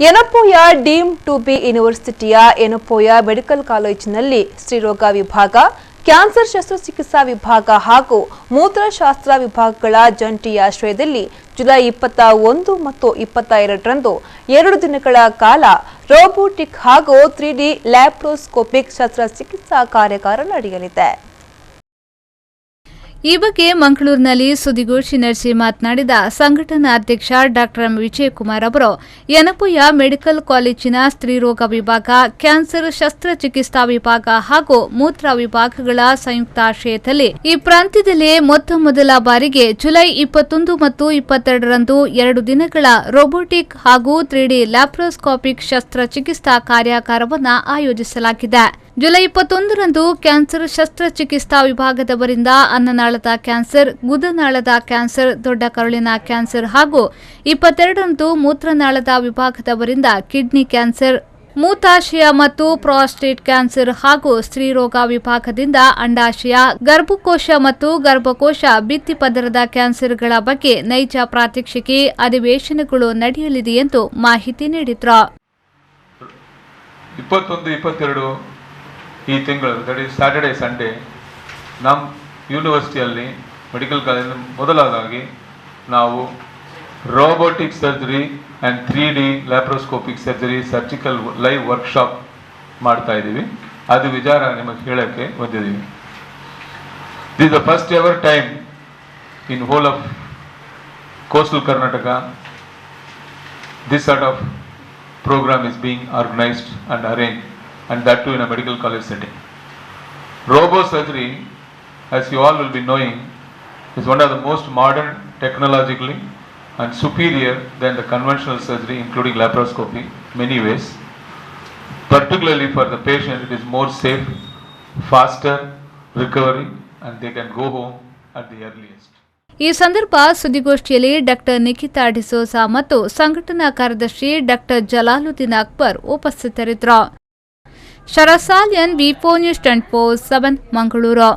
Yenepoya deem to be ಯೂನಿವರ್ಸಿಟಿಯ Yenepoya medical ಕಾಲೇಜಿನಲ್ಲಿ ಸ್ತ್ರೀರೋಗ ವಿಭಾಗ, ಕ್ಯಾನ್ಸರ್ ಶಸ್ತ್ರಚಿಕಿತ್ಸಾ ವಿಭಾಗ ಹಾಗೂ ಮೂತ್ರಶಾಸ್ತ್ರ ವಿಭಾಗಗಳ ಜಂಟಿ ಆಶ್ರಯದಲ್ಲಿ ಜುಲೈ 21 ಮತ್ತು 22ರಂದು 2 ದಿನಗಳ ಕಾಲ ರೋಬೋಟಿಕ್ ಹಾಗೂ 3D ಲ್ಯಾಪ್ರೋಸ್ಕೋಪಿಕ್ ಶಸ್ತ್ರಚಿಕಿತ್ಸಾ ಕಾರ್ಯಾಗಾರ ನಡೆಯಲಿದೆ. ಈ ಬಗ್ಗೆ ಮಂಗಳೂರಿನಲ್ಲಿ ಸುದ್ದಿಗೋಷ್ಠಿ ನಡೆಸಿ ಮಾತನಾಡಿದ ಸಂಘಟನಾ ಅಧ್ಯಕ್ಷ ಡಾಕ್ಟರ್ ಎಂ ವಿಜಯಕುಮಾರ್ ಅವರು, ಯನಪೋಯ ಮೆಡಿಕಲ್ ಕಾಲೇಜಿನ ಸ್ತ್ರೀರೋಗ ವಿಭಾಗ, ಕ್ಯಾನ್ಸರ್ ಶಸ್ತ್ರಚಿಕಿತ್ಸಾ ವಿಭಾಗ ಹಾಗೂ ಮೂತ್ರ ವಿಭಾಗಗಳ ಸಂಯುಕ್ತಾಶ್ರಯದಲ್ಲಿ ಈ ಪ್ರಾಂತ್ಯದಲ್ಲಿ ಮೊದಲ ಬಾರಿಗೆ ಜುಲೈ 21 ಮತ್ತು 22ರಂದು 2 ದಿನಗಳ ರೋಬೋಟಿಕ್ ಹಾಗೂ 3D ಲ್ಯಾಪ್ರೋಸ್ಕೋಪಿಕ್ ಶಸ್ತ್ರಚಿಕಿತ್ಸಾ ಕಾರ್ಯಾಗಾರವನ್ನು ಆಯೋಜಿಸಲಾಗಿದೆ. ಜುಲೈ 21ರಂದು ಕ್ಯಾನ್ಸರ್ ಶಸ್ತ್ರಚಿಕಿತ್ಸಾ ವಿಭಾಗದವರಿಂದ ಅನ್ನನಾಳದ ಕ್ಯಾನ್ಸರ್, ಗುದನಾಳದ ಕ್ಯಾನ್ಸರ್, ದೊಡ್ಡ ಕರುಳಿನ ಕ್ಯಾನ್ಸರ್ ಹಾಗೂ 22ರಂದು ಮೂತ್ರನಾಳದ ವಿಭಾಗದವರಿಂದ ಕಿಡ್ನಿ ಕ್ಯಾನ್ಸರ್, ಮೂತಾಶಯ ಮತ್ತು ಪ್ರಾಸ್ಟೇಟ್ ಕ್ಯಾನ್ಸರ್ ಹಾಗೂ ಸ್ತ್ರೀರೋಗ ವಿಭಾಗದಿಂದ ಅಂಡಾಶಯ, ಗರ್ಭಕೋಶ ಮತ್ತು ಗರ್ಭಕೋಶ ಭಿತ್ತಿಪದರದ ಕ್ಯಾನ್ಸರ್ಗಳ ಬಗ್ಗೆ ನೈಜ ಪ್ರಾತ್ಯಕ್ಷಿಕೆ ಅಧಿವೇಶನಗಳು ನಡೆಯಲಿದೆ ಎಂದು ಮಾಹಿತಿ ನೀಡಿದರು. 21-22 ಈ ತಿಂಗಳು ದಟ್ ಈಸ್ ಸ್ಯಾಟರ್ಡೇ ಸಂಡೇ ನಮ್ಮ ಯೂನಿವರ್ಸಿಟಿಯಲ್ಲಿ ಮೆಡಿಕಲ್ ಕಾಲೇಜ್ ಮೊದಲಾಗಿ ನಾವು robotic surgery and 3D laparoscopic surgery surgical live workshop ಮಾಡ್ತಾ ಇದ್ದೀವಿ. ಅದು ವಿಚಾರ ನಿಮಗೆ ಹೇಳೋಕ್ಕೆ ಬಂದಿದ್ದೀವಿ. This the first ever time in hole of coastal Karnataka this sort of program is being organized and arranged, and that too in a medical college setting. Robo surgery, as you all will be knowing, is one of the most modern technologically and superior than the conventional surgery, including laparoscopy, many ways. Particularly for the patient, it is more safe, faster recovery, and they can go home at the earliest. ಈ ಸಂದರ್ಭ ಸುದ್ದಿಗೋಷ್ಠಿಯಲ್ಲಿ doctor Nikhita D'Souza ಮತ್ತು ಸಂಘಟನಾ ಕಾರ್ಯದರ್ಶಿ doctor Jalaluddin Akbar ಉಪಸ್ಥಿತರಿದ್ದರು. ಶರಸಾಲಿಯನ್, ವಿ4 news 24/7 Mangaluru.